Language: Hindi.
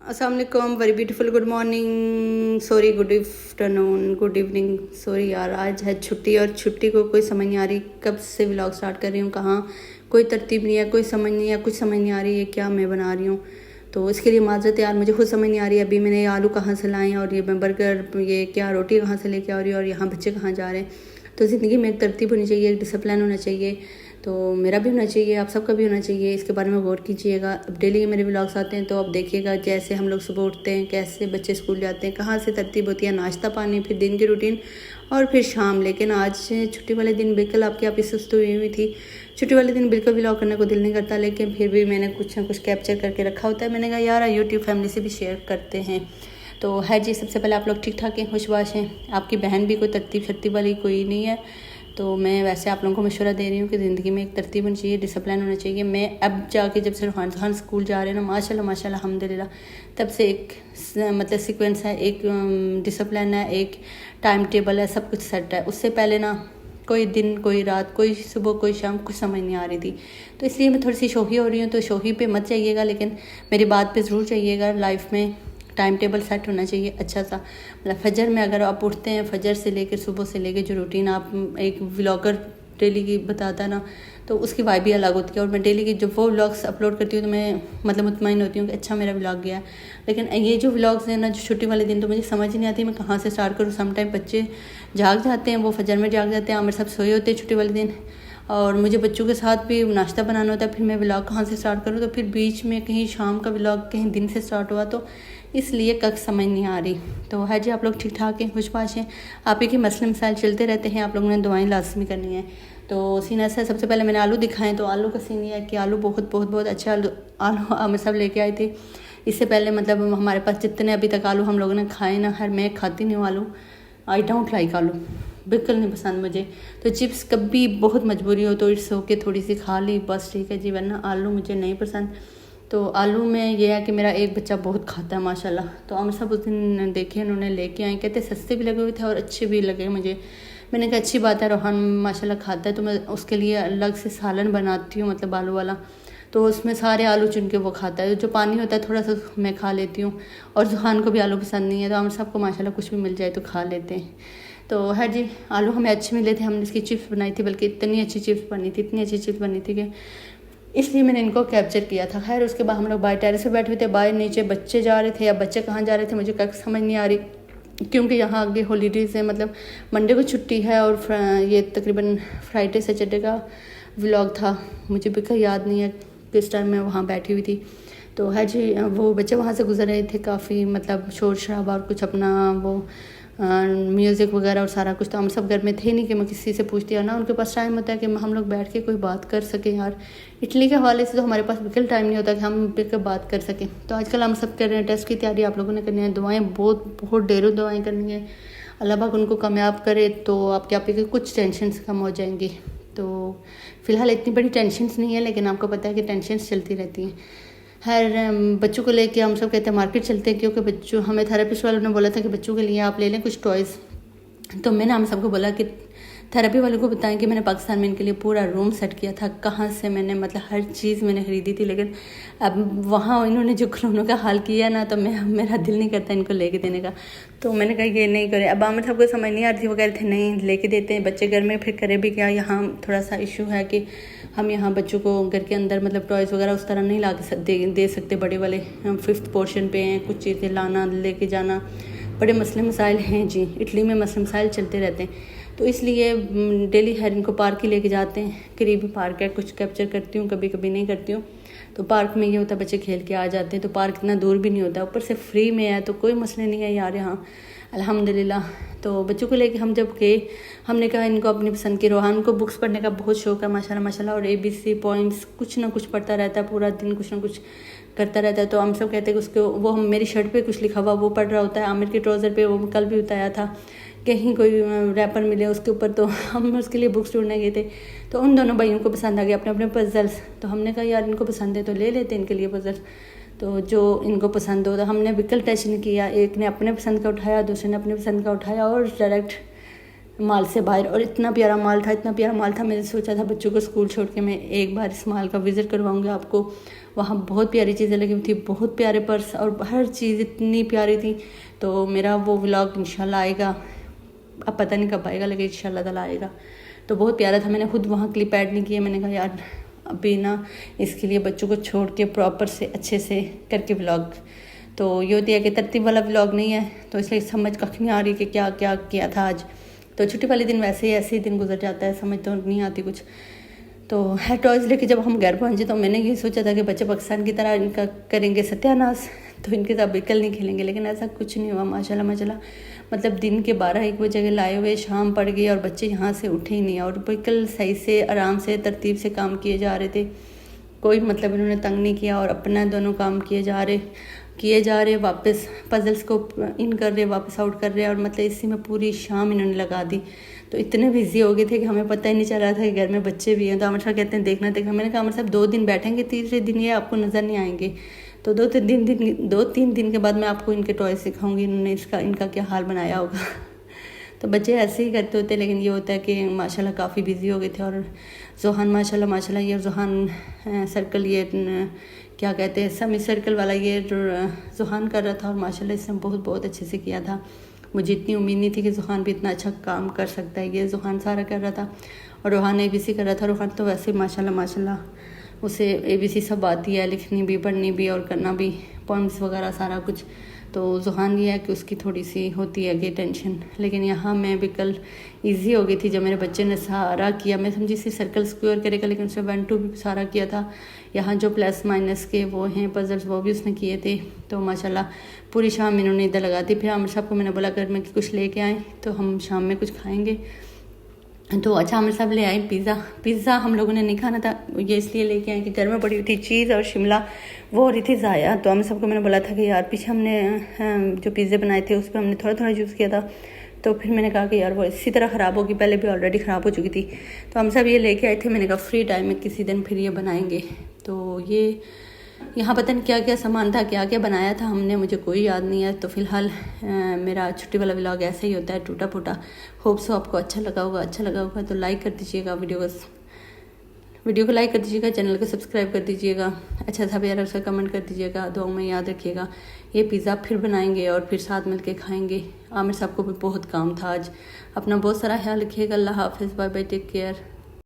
अस्सलाम वालेकुम, very beautiful good morning, sorry good afternoon, good evening. Sorry यार, आज है छुट्टी और छुट्टी को कोई समझ नहीं आ रही कब से व्लॉग स्टार्ट कर रही हूँ, कहाँ कोई तरतीब नहीं है, कोई समझ नहीं है, कुछ समझ नहीं आ रही है क्या मैं बना रही हूँ। तो इसके लिए माजरत यार, मुझे खुद समझ नहीं आ रही है अभी मैंने ये आलू कहाँ से लाए और ये मैं बर्गर, ये क्या रोटी कहाँ से लेके आ रही हूँ और यहाँ बच्चे कहाँ जा रहे हैं। तो ज़िंदगी में एक तरतीब होनी चाहिए, एक डिसिप्लिन होना चाहिए। तो मेरा भी होना चाहिए, आप सबका भी होना चाहिए, इसके बारे में गौर कीजिएगा। अब डेली के मेरे व्लॉग्स आते हैं तो अब देखिएगा जैसे हम लोग सुबह उठते हैं, कैसे बच्चे स्कूल जाते हैं, कहाँ से तरतीब होती है, नाश्ता पानी, फिर दिन की रूटीन और फिर शाम। लेकिन आज छुट्टी वाले दिन बिल्कुल आपकी आप सुस्त हुई थी। छुट्टी वाले दिन बिल्कुल व्लॉग करने को दिल नहीं करता, लेकिन फिर भी मैंने कुछ ना कुछ कैप्चर करके रखा होता है। मैंने कहा यार यूट्यूब फैमिली से भी शेयर करते हैं। तो है जी, सबसे पहले आप लोग ठीक ठाक हैं, खुशबाश हैं। आपकी बहन भी कोई तरतीब शर्तीब वाली कोई नहीं है। तो मैं वैसे आप लोगों को मशवरा दे रही हूँ कि ज़िंदगी में एक तरतीब होनी चाहिए, डिसिप्लिन होना चाहिए। मैं अब जाके जब से रूहान स्कूल जा रहे हैं ना, माशाल्लाह माशाल्लाह अल्हम्दुलिल्लाह, तब से एक मतलब सीक्वेंस है, एक डिसिप्लिन है, एक टाइम टेबल है, सब कुछ सेट है। उससे पहले ना कोई दिन, कोई रात, कोई सुबह, कोई शाम, कुछ समझ नहीं आ रही थी। तो इसलिए मैं थोड़ी सी शोही हो रही हूँ। तो शोही पे मत जाइएगा, लेकिन मेरी बात पे ज़रूर जाइएगा। लाइफ में टाइम टेबल सेट होना चाहिए अच्छा सा। मतलब फजर में अगर आप उठते हैं, फजर से लेकर सुबह से लेकर जो रूटीन आप एक व्लॉगर डेली की बताता है ना, तो उसकी वाइब भी अलग होती है। और मैं डेली की जब वो व्लॉग्स अपलोड करती हूँ तो मैं मतलब मुतमईन होती हूँ कि अच्छा मेरा व्लॉग गया। लेकिन ये जो व्लॉग्स हैं ना, जो छुट्टी वाले दिन, तो मुझे समझ ही नहीं आती मैं कहाँ से स्टार्ट करूँ। समटाइम बच्चे जाग जाते हैं, वो फजर में जाग जाते हैं, आमिर सब सोए होते हैं छुट्टी वाले दिन, और मुझे बच्चों के साथ भी नाश्ता बनाना होता है। फिर मैं व्लॉग कहाँ से स्टार्ट करूँ, तो फिर बीच में कहीं शाम का व्लॉग कहीं दिन से स्टार्ट हुआ, तो इसलिए कख समझ नहीं आ रही। तो है जी, आप लोग ठीक ठाक हैं, खुशबाश हैं। आप ही के मसले मसाइल चलते रहते हैं, आप लोगों ने दुआएं लाजमी करनी है। तो सीन ऐसा है, सबसे पहले मैंने आलू दिखाए। तो आलू का सीन ये है कि आलू बहुत बहुत बहुत अच्छे आलू हम सब लेके आए थे। इससे पहले मतलब हमारे पास जितने अभी तक आलू हम लोगों ने खाए ना, हर मैं खाती नहीं हूँ आलू, आई डोंट लाइक आलू, बिल्कुल नहीं पसंद मुझे। तो चिप्स कभी बहुत मजबूरी हो तो इट्स ओके, थोड़ी सी खा ली बस, ठीक है जी, वरना आलू मुझे नहीं पसंद। तो आलू में ये है कि मेरा एक बच्चा बहुत खाता है माशाल्लाह। तो हम सब उस दिन देखे, उन्होंने लेके आए, कहते सस्ते भी लगे हुए थे और अच्छे भी लगे मुझे। मैंने कहा अच्छी बात है, रोहान माशाल्लाह खाता है, तो मैं उसके लिए अलग से सालन बनाती हूँ, मतलब आलू वाला। तो उसमें सारे आलू चुन के वो खाता है, जो पानी होता है थोड़ा सा मैं खा लेती हूँ। और जुहान को भी आलू पसंद नहीं है, तो हम सबको माशाल्लाह कुछ भी मिल जाए तो खा लेते हैं। तो है जी, आलू हमें अच्छे मिले थे, हमने इसकी चिप्स बनाई थी, बल्कि इतनी अच्छी चिप्स बनी थी, इतनी अच्छी चिप्स बनी थी कि इसलिए मैंने इनको कैप्चर किया था। खैर उसके बाद हम लोग बाहर टेरेस पे बैठे हुए थे, बाहर नीचे बच्चे जा रहे थे, या बच्चे कहाँ जा रहे थे मुझे कब समझ नहीं आ रही, क्योंकि यहाँ आगे हॉलीडेज़ है, मतलब मंडे को छुट्टी है और ये तकरीबन फ्राइडे सैटरडे का व्लॉग था। मुझे भी याद नहीं है किस टाइम मैं वहाँ बैठी हुई थी। तो है जी, वो बच्चे वहाँ से गुजर रहे थे, काफ़ी मतलब शोर शराबा और कुछ अपना वो म्यूज़िक वगैरह और सारा कुछ। तो हम सब घर में थे नहीं कि मैं किसी से पूछती, और ना उनके पास टाइम होता है कि हम लोग बैठ के कोई बात कर सकें। यार इटली के हवाले से तो हमारे पास बिल्कुल टाइम नहीं होता कि हम बिल्कुल बात कर सकें। तो आजकल हम सब कर रहे हैं, टेस्ट की तैयारी आप लोगों ने करनी है, दुआएं बहुत बहुत ढेरों दुआएं करनी है, अल्लाह पाक उनको कामयाब करे तो आपके आप के कुछ टेंशन कम हो जाएंगी। तो फ़िलहाल इतनी बड़ी टेंशन नहीं है, लेकिन आपको पता है कि टेंशन चलती रहती हैं। हर बच्चों को लेके हम सब कहते हैं मार्केट चलते हैं, क्योंकि बच्चों, हमें थेरेपिस्ट वालों ने बोला था कि बच्चों के लिए आप ले लें कुछ टॉयज़। तो मैंने हम सबको बोला कि थेरेपी वालों को बताएं कि मैंने पाकिस्तान में इनके लिए पूरा रूम सेट किया था, कहाँ से मैंने मतलब हर चीज़ मैंने ख़रीदी थी। लेकिन अब वहाँ इन्होंने जो खिलौनों का हाल किया ना, तो मेरा दिल नहीं करता इनको लेके देने का। तो मैंने कहा ये नहीं करे। अब आमिर साहब को समझ नहीं आ रही थी, वो कह रहे थे नहीं लेके देते हैं, बच्चे घर में फिर करे भी क्या। यहाँ थोड़ा सा इशू है कि हम यहाँ बच्चों को घर के अंदर मतलब टॉयज़ वगैरह उस तरह नहीं ला दे सकते, बड़े वाले हम 5th पोर्शन पे हैं, कुछ चीज़ें लाना लेके जाना, बड़े मसले मसाइल हैं जी। इटली में मसले मसाइल चलते रहते हैं, तो इसलिए डेली हर इनको पार्क ही लेके जाते हैं। करीबी पार्क है, कुछ कैप्चर करती हूँ, कभी कभी नहीं करती हूँ। तो पार्क में ये होता है बच्चे खेल के आ जाते हैं, तो पार्क इतना दूर भी नहीं होता, ऊपर से फ्री में है, तो कोई मसले नहीं है यार यहाँ अल्हम्दुलिल्लाह। तो बच्चों को लेके हम जब गए, हमने कहा इनको अपनी पसंद की, रोहान को बुक्स पढ़ने का बहुत शौक है माशाल्लाह माशाल्लाह, और ABC पॉइंट्स कुछ ना कुछ पढ़ता रहता है, पूरा दिन कुछ ना कुछ करता रहता है। तो हम सब कहते हैं कि उसको, वो हम मेरी शर्ट पे कुछ लिखा हुआ वो पढ़ रहा होता है, आमिर के ट्राउज़र पे वो कल भी बताया था, कहीं कोई रैपर मिले उसके ऊपर, तो हम उसके लिए बुक्स ढूंढने गए थे। तो उन दोनों भाइयों को पसंद आ गया अपने अपने पजल्स। तो हमने कहा यार इनको पसंद है तो ले लेते हैं इनके लिए पजल्स, तो जो इनको पसंद हो। तो हमने बिल्कुल टच नहीं किया, एक ने अपने पसंद का उठाया, दूसरे ने अपने पसंद का उठाया, और डायरेक्ट माल से बाहर। और इतना प्यारा माल था, इतना प्यारा माल था, मैंने सोचा था बच्चों को स्कूल छोड़ के मैं एक बार इस माल का विज़िट करवाऊँगी आपको। वहाँ बहुत प्यारी चीज़ें लगी हुई थी, बहुत प्यारे पर्स और हर चीज़ इतनी प्यारी थी। तो मेरा वो व्लॉग इंशाल्लाह आएगा, अब पता नहीं कब आएगा, लेकिन इंशाल्लाह ताला आएगा। तो बहुत प्यारा था। मैंने खुद वहाँ क्लिप ऐड नहीं किया, मैंने कहा यार अभी ना इसके लिए बच्चों को छोड़ के प्रॉपर से अच्छे से करके व्लॉग। तो ये होती है कि तरतीब वाला व्लॉग नहीं है, तो इसलिए समझ कख नहीं आ रही कि क्या क्या किया था आज। तो छुट्टी वाले दिन वैसे ही ऐसे ही दिन गुजर जाता है, समझ तो नहीं आती कुछ। तो है टॉयज़ लेके जब हम घर पहुँचे तो मैंने ये सोचा था कि बच्चे पाकिस्तान की तरह इनका करेंगे सत्यानाश, तो इनके साथ बिल्कुल नहीं खेलेंगे, लेकिन ऐसा कुछ नहीं हुआ माशाल्लाह माशाल्लाह। मतलब दिन के 12-1 बजे के लाए हुए शाम पड़ गई और बच्चे यहाँ से उठे ही नहीं, और बिल्कुल सही से आराम से तरतीब से काम किए जा रहे थे। कोई मतलब इन्होंने तंग नहीं किया और अपना दोनों काम किए जा रहे वापस पजल्स को इन कर रहे, वापस आउट कर रहे, और मतलब इसी में पूरी शाम इन्होंने लगा दी। तो इतने बिजी हो गए थे कि हमें पता ही नहीं चल रहा था कि घर में बच्चे भी हैं। तो अमर साहब कहते हैं देखना। मैंने कहा अमर साहब 2 दिन बैठेंगे, तीसरे दिन ये आपको नज़र नहीं आएंगे। तो 2-3 दिन के बाद मैं आपको इनके टॉय सिखाऊंगी, इन्होंने इनका क्या हाल बनाया होगा। तो बच्चे ऐसे ही करते होते, लेकिन ये होता है कि माशाल्लाह काफ़ी बिजी हो गए थे। और जोहान माशाल्लाह ये जोहान सर्कल, ये क्या कहते हैं सेमी सर्कल वाला, ये जोहान कर रहा था, और माशाल्लाह इसने बहुत अच्छे से किया था। मुझे इतनी उम्मीद नहीं थी कि जोहान भी इतना अच्छा काम कर सकता है। ये जोहान सारा कर रहा था और रोहान ABC कर रहा था। रोहान तो वैसे माशाल्लाह उसे ABC सब आती है, लिखनी भी, पढ़नी भी और करना भी, पॉइंट्स वगैरह सारा कुछ। तो जोहान ये है कि उसकी थोड़ी सी होती है कि टेंशन, लेकिन यहाँ मैं बिल्कुल ईजी हो गई थी जब मेरे बच्चे ने सारा किया। मैं समझी सी सर्कल स्क्वायर करेगा, लेकिन उसने 1-2 भी सारा किया था। यहाँ जो प्लस माइनस के वो हैं पजल्स, वो भी उसने किए थे। तो माशाल्लाह पूरी शाम इन्होंने इधर लगा दी। फिर आमिर साहब को मैंने बोला घर में कि कुछ लेके आए तो हम शाम में कुछ खाएँगे। तो अच्छा आमिर साहब ले आए पिज़्ज़ा हम लोगों ने नहीं खाना था, ये इसलिए लेके आए कि घर में पड़ी हुई थी चीज़ और शिमला, वो हो रही थी ज़ाया। तो आमिर साहब को मैंने बोला था कि यार पीछे हमने जो पिज़्ज़े बनाए थे उस पर हमने थोड़ा यूज़ किया था। तो फिर मैंने कहा कि यार वो इसी तरह ख़राब होगी, पहले भी ऑलरेडी ख़राब हो चुकी थी। तो हम सब ये लेके आए थे। मैंने कहा फ्री टाइम में किसी दिन फिर ये बनाएंगे। तो ये यहाँ पता नहीं क्या क्या सामान था, क्या क्या बनाया था हमने, मुझे कोई याद नहीं है। तो फिलहाल मेरा छुट्टी वाला व्लॉग ऐसा ही होता है, टूटा फूटा। होप सो आपको अच्छा लगा होगा तो लाइक कर दीजिएगा, वीडियो को लाइक कर दीजिएगा, चैनल को सब्सक्राइब कर दीजिएगा, अच्छा सा प्यारा सा कमेंट कर दीजिएगा, दुआओं में याद रखिएगा। ये पिज़्ज़ा फिर बनाएंगे और फिर साथ मिल के खाएँगे। आमिर साहब को भी बहुत काम था आज। अपना बहुत सारा ख्याल रखिएगा। अल्लाह हाफिज़, बाय बाय, टेक केयर।